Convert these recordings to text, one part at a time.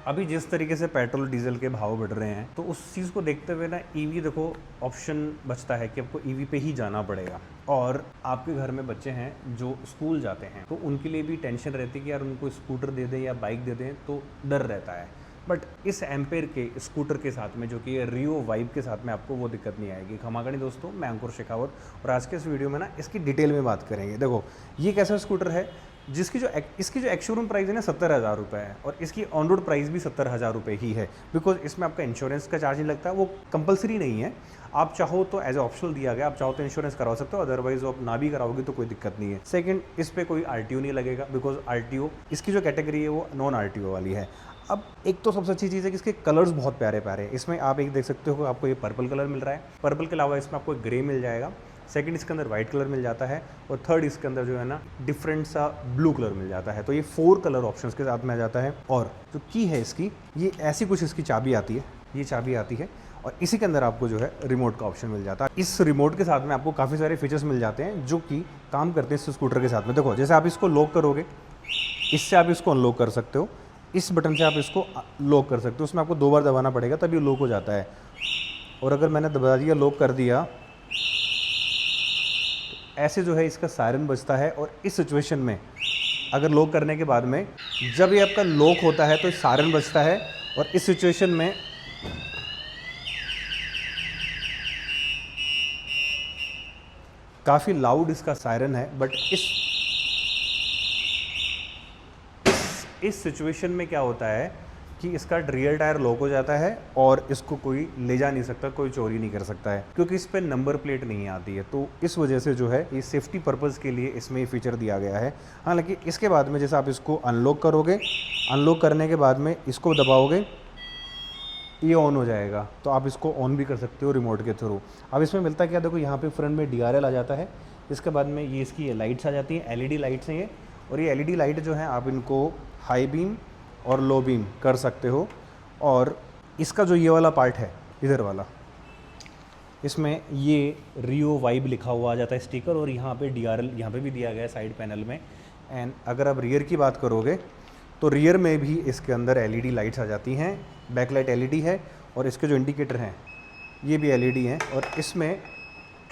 अभी जिस तरीके से पेट्रोल डीजल के भाव बढ़ रहे हैं तो उस चीज़ को देखते हुए ना ईवी देखो ऑप्शन बचता है कि आपको ईवी पे ही जाना पड़ेगा। और आपके घर में बच्चे हैं जो स्कूल जाते हैं तो उनके लिए भी टेंशन रहती है कि यार उनको स्कूटर दे दें या बाइक दे दें, तो डर रहता है। बट इस एम्पेयर के स्कूटर के साथ में जो कि रियो वाइब के साथ में आपको वो दिक्कत नहीं आएगी। खमागणी दोस्तों, मैं अंकुर शेखावत और आज के इस वीडियो में ना इसकी डिटेल में बात करेंगे। देखो ये कैसा स्कूटर है जिसकी जो इसकी जो एक्स शोरूम प्राइस है ना 70,000 रुपये है और इसकी ऑन रोड प्राइस भी 70,000 रुपये ही है। बिकॉज इसमें आपका इंश्योरेंस का चार्ज नहीं लगता, वो कंपलसरी नहीं है। आप चाहो तो एज ए ऑप्शनल दिया गया, आप चाहो तो इंश्योरेंस करवा सकते हो, अदरवाइज आप ना भी कराओगे तो कोई दिक्कत नहीं है। सेकंड, इस पर कोई आरटीओ नहीं लगेगा बिकॉज आरटीओ इसकी जो कैटेगरी है वो नॉन आरटीओ वाली है। अब एक तो सबसे अच्छी चीज़ है कि इसके कलर्स बहुत प्यारे प्यारे हैं। इसमें आप एक देख सकते हो आपको ये पर्पल कलर मिल रहा है, पर्पल के अलावा इसमें आपको ग्रे मिल जाएगा। सेकंड, इसके अंदर वाइट कलर मिल जाता है और थर्ड, इसके अंदर जो है ना डिफरेंट सा ब्लू कलर मिल जाता है। तो ये 4 कलर ऑप्शंस के साथ में आ जाता है। और जो की है इसकी, ये ऐसी कुछ इसकी चाबी आती है, ये चाबी आती है और इसी के अंदर आपको जो है रिमोट का ऑप्शन मिल जाता है। इस रिमोट के साथ में आपको काफ़ी सारे फीचर्स मिल जाते हैं जो कि काम करते हैं इस स्कूटर के साथ में। देखो जैसे आप इसको लॉक करोगे, इससे आप इसको अनलॉक कर सकते हो, इस बटन से आप इसको लॉक कर सकते हो। उसमें आपको 2 बार दबाना पड़ेगा तभी लॉक हो जाता है। और अगर मैंने दबा दिया, लॉक कर दिया, ऐसे जो है इसका सायरन बजता है। और इस सिचुएशन में अगर लॉक करने के बाद में जब ये आपका लॉक होता है तो सायरन बजता है और इस सिचुएशन में काफ़ी लाउड इसका सायरन है। बट इस सिचुएशन में क्या होता है कि इसका रियर टायर लॉक हो जाता है और इसको कोई ले जा नहीं सकता, कोई चोरी नहीं कर सकता है क्योंकि इस पर नंबर प्लेट नहीं आती है। तो इस वजह से जो है ये सेफ्टी पर्पज़ के लिए इसमें ये फीचर दिया गया है। हालांकि इसके बाद में जैसे आप इसको अनलॉक करोगे, अनलॉक करने के बाद में इसको दबाओगे, ये ऑन हो जाएगा। तो आप इसको ऑन भी कर सकते हो रिमोट के थ्रू। अब इसमें मिलता क्या, देखो यहाँ पे फ्रंट में DRL आ जाता है। इसके बाद में ये इसकी लाइट्स आ जाती हैं, LED लाइट्स हैं ये। और ये LED लाइट जो है आप इनको हाई बीम और लो बीम कर सकते हो। और इसका जो ये वाला पार्ट है इधर वाला, इसमें ये रियो वाइब लिखा हुआ आ जाता है स्टिकर और यहाँ पे DRL यहाँ पे भी दिया गया है साइड पैनल में। एंड अगर आप रियर की बात करोगे तो रियर में भी इसके अंदर LED लाइट्स आ जाती हैं। बैकलाइट LED है और इसके जो इंडिकेटर हैं ये भी LED हैं और इसमें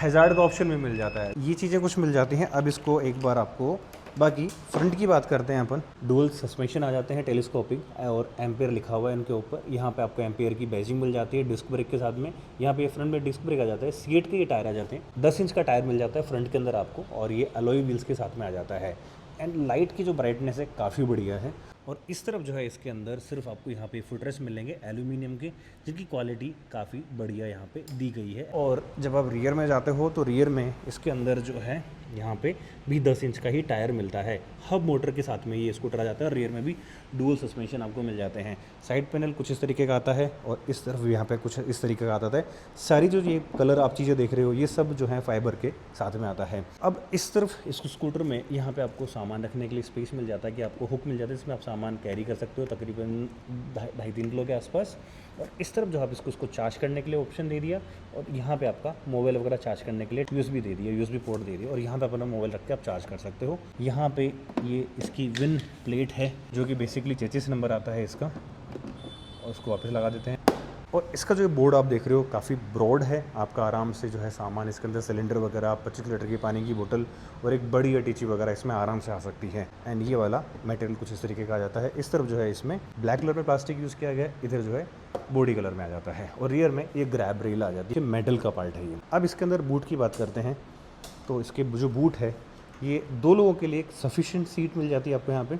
हैज़ार्ड का ऑप्शन भी मिल जाता है। ये चीज़ें कुछ मिल जाती हैं। अब इसको एक बार आपको, बाकी फ्रंट की बात करते हैं अपन। डुअल सस्पेंशन आ जाते हैं टेलीस्कोपिक और एम्पेयर लिखा हुआ है इनके ऊपर। यहाँ पे आपको एम्पेयर की बैजिंग मिल जाती है डिस्क ब्रेक के साथ में। यहाँ पे फ्रंट में डिस्क ब्रेक आ जाता है। सीट के ये टायर आ जाते हैं, 10 इंच का टायर मिल जाता है फ्रंट के अंदर आपको और ये अलॉय व्हील्स के साथ में आ जाता है। एंड लाइट की जो ब्राइटनेस है काफ़ी बढ़िया है। और इस तरफ जो है इसके अंदर सिर्फ आपको यहाँ पे फुटरेस्ट मिलेंगे एल्यूमिनियम के, जिनकी क्वालिटी काफ़ी बढ़िया यहाँ पे दी गई है। और जब आप रियर में जाते हो तो रियर में इसके अंदर जो है यहाँ पे भी 10 इंच का ही टायर मिलता है। हब मोटर के साथ में ये स्कूटर आ जाता है और रियर में भी डुअल सस्पेंशन आपको मिल जाते हैं। साइड पैनल कुछ इस तरीके का आता है और इस तरफ यहाँ पे कुछ इस तरीके का आता है। सारी जो ये कलर आप चीज़ें देख रहे हो ये सब जो है फाइबर के साथ में आता है। अब इस तरफ इस स्कूटर में यहाँ पे आपको सामान रखने के लिए स्पेस मिल जाता है कि आपको हुक मिल जाता है, इसमें आप सामान कैरी कर सकते हो तकरीबन 2.5-3 किलो के आसपास। और इस तरफ जो आप इसको चार्ज करने के लिए ऑप्शन दे दिया और यहाँ पे आपका मोबाइल वगैरह चार्ज करने के लिए USB दे दिया, USB पोर्ट दे दिया और यहाँ पे अपना मोबाइल रख के आप चार्ज कर सकते हो। यहाँ पे ये इसकी विन प्लेट है जो कि बेसिकली 33 नंबर आता है इसका, और उसको वापस लगा देते हैं। और इसका जो बोर्ड आप देख रहे हो काफ़ी ब्रॉड है, आपका आराम से जो है सामान इसके अंदर सिलेंडर वगैरह, 25 लीटर की पानी की बोतल और एक बड़ी अटैची वगैरह इसमें आराम से आ सकती है। एंड ये वाला मटेरियल कुछ इस तरीके का आ जाता है। इस तरफ जो है इसमें ब्लैक कलर में प्लास्टिक यूज़ किया गया है, इधर जो है बॉडी कलर में आ जाता है और रियर में ये ग्रैब रेल आ जाती है, मेटल का पार्ट है ये। अब इसके अंदर बूट की बात करते हैं तो इसके जो बूट है ये 2 लोगों के लिए एक सफिशिएंट सीट मिल जाती है आपको यहाँ पे।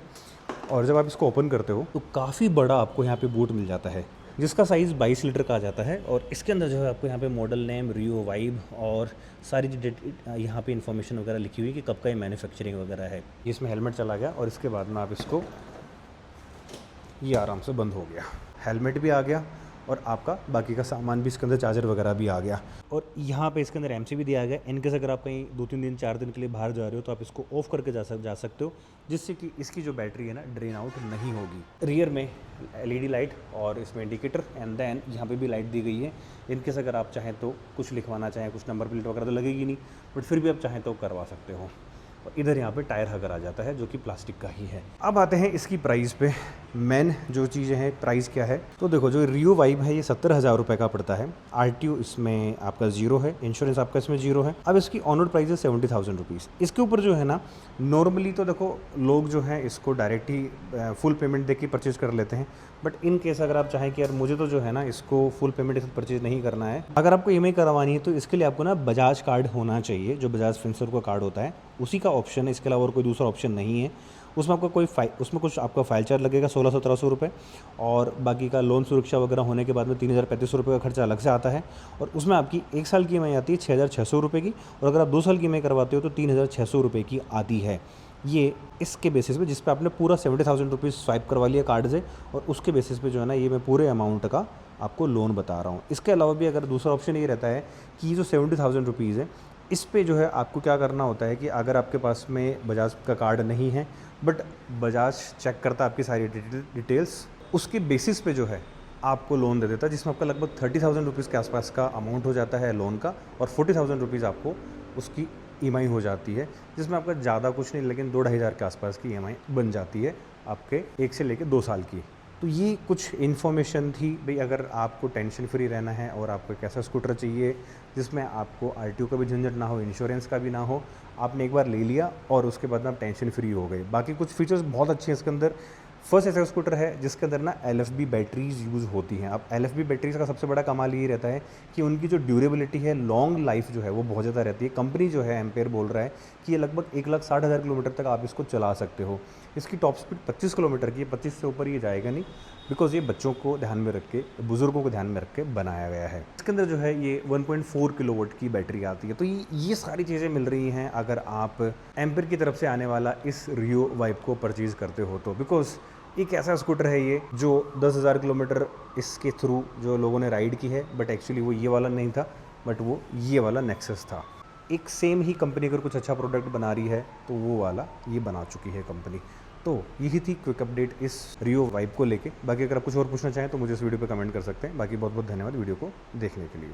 और जब आप इसको ओपन करते हो तो काफ़ी बड़ा आपको यहाँ पे बूट मिल जाता है जिसका साइज़ 22 लीटर का आ जाता है। और इसके अंदर जो है आपको यहाँ पे मॉडल नेम, रियो वाइब और सारी जो यहाँ पे इन्फॉर्मेशन वगैरह लिखी हुई है कि कब का ये मैन्युफैक्चरिंग वगैरह है। इसमें हेलमेट चला गया और इसके बाद में आप इसको, ये आराम से बंद हो गया, हेलमेट भी आ गया और आपका बाकी का सामान भी इसके अंदर, चार्जर वगैरह भी आ गया। और यहाँ पे इसके अंदर MC भी दिया गया। इनकेस अगर आप कहीं 2-3 दिन 4 दिन के लिए बाहर जा रहे हो तो आप इसको ऑफ करके जा सकते हो, जिससे कि इसकी जो बैटरी है ना ड्रेन आउट नहीं होगी। रियर में LED लाइट और इसमें इंडिकेटर एंड देन यहाँ पे भी लाइट दी गई है। इनकेस अगर आप चाहें तो कुछ लिखवाना चाहें, कुछ नंबर प्लेट वगैरह तो लगेगी नहीं, बट फिर भी आप चाहें तो करवा सकते हो। और इधर यहाँ पे टायर हगर आ जाता है जो कि प्लास्टिक का ही है। अब आते हैं इसकी प्राइस पे मेन जो चीज़ें हैं प्राइस क्या है, तो देखो जो रियो वाइब है ये 70,000 रुपये का पड़ता है। आरटीओ इसमें आपका जीरो है, इंश्योरेंस आपका इसमें जीरो है। अब इसकी ऑन रोड प्राइस है 70,000 रुपीज़। इसके ऊपर जो है ना नॉर्मली तो देखो लोग जो है इसको डायरेक्ट ही फुल पेमेंट दे के परचेज कर लेते हैं, बट इन केस अगर आप चाहें कि यार मुझे तो जो है ना इसको फुल पेमेंट के साथ परचेज नहीं करना है, अगर आपको ईएमआई करवानी है तो इसके लिए आपको ना बजाज कार्ड होना चाहिए, जो बजाज फिनसर्व का कार्ड होता है उसी का ऑप्शन है, इसके अलावा और कोई दूसरा ऑप्शन नहीं है। उसमें आपका उसमें कुछ आपका फाइल चार्ज लगेगा 1600-1700 रुपये, और बाकी का लोन सुरक्षा वगैरह होने के बाद में 3035 रुपये का खर्चा अलग से आता है। और उसमें आपकी 1 साल की ईएमआई आती है 6600 रुपये की, और अगर आप 2 साल की ईएमआई करवाते हो तो 3600 रुपये की आती है। ये इसके बेसिस पे जिस पे आपने पूरा 70,000 रुपीज़ स्वाइप करवा लिया कार्ड से, और उसके बेसिस पे जो है ना ये मैं पूरे अमाउंट का आपको लोन बता रहा हूँ। इसके अलावा भी अगर दूसरा ऑप्शन ये रहता है कि ये जो 70,000 रुपीज़ है इस पे जो है आपको क्या करना होता है कि अगर आपके पास में बजाज का कार्ड नहीं है, बट बजाज चेक करता है आपकी सारी डिटेल्स, उसके बेसिस पे जो है आपको लोन दे देता है, जिसमें आपका लगभग 30,000 रुपीज़ के आसपास का अमाउंट हो जाता है लोन का, और 40,000 रुपीज़ आपको उसकी ईएमआई हो जाती है, जिसमें आपका ज़्यादा कुछ नहीं लेकिन 2-2.5 हज़ार के आसपास की ईएमआई बन जाती है आपके 1 से लेकर 2 साल की। तो ये कुछ इन्फॉर्मेशन थी भाई, अगर आपको टेंशन फ्री रहना है और आपको एक ऐसा स्कूटर चाहिए जिसमें आपको आरटीओ का भी झंझट ना हो, इंश्योरेंस का भी ना हो, आपने एक बार ले लिया और उसके बाद में आप टेंशन फ्री हो गए। बाकी कुछ फीचर्स बहुत अच्छे हैं इसके अंदर। फर्स्ट ऐसा स्कूटर है जिसके अंदर ना LFP बैटरीज यूज़ होती हैं। अब LFP बैटरीज का सबसे बड़ा कमाल ये रहता है कि उनकी जो ड्यूरेबिलिटी है, लॉन्ग लाइफ जो है वो बहुत ज़्यादा रहती है। कंपनी जो है एम्पेयर बोल रहा है कि ये लगभग 1,60,000 किलोमीटर तक आप इसको चला सकते हो। इसकी टॉप स्पीड 25 किलोमीटर की है, 25 से ऊपर ये जाएगा नहीं, बिकॉज ये बच्चों को ध्यान में रख के, बुजुर्गों को ध्यान में रख के बनाया गया है। इसके अंदर जो है ये 1.4 किलोवाट की बैटरी आती है। तो ये सारी चीज़ें मिल रही हैं अगर आप एम्पेयर की तरफ से आने वाला इस रियो वाइब को परचेज़ करते हो तो, बिकॉज एक ऐसा स्कूटर है ये जो 10,000 किलोमीटर इसके थ्रू जो लोगों ने राइड की है, बट एक्चुअली वो ये वाला नहीं था, बट वो ये वाला नेक्सस था। एक सेम ही कंपनी अगर कुछ अच्छा प्रोडक्ट बना रही है तो वो वाला ये बना चुकी है कंपनी। तो यही थी क्विक अपडेट इस रियो वाइब को लेके। बाकी अगर आप कुछ और पूछना चाहें तो मुझे इस वीडियो पे कमेंट कर सकते हैं। बाकी बहुत बहुत धन्यवाद वीडियो को देखने के लिए।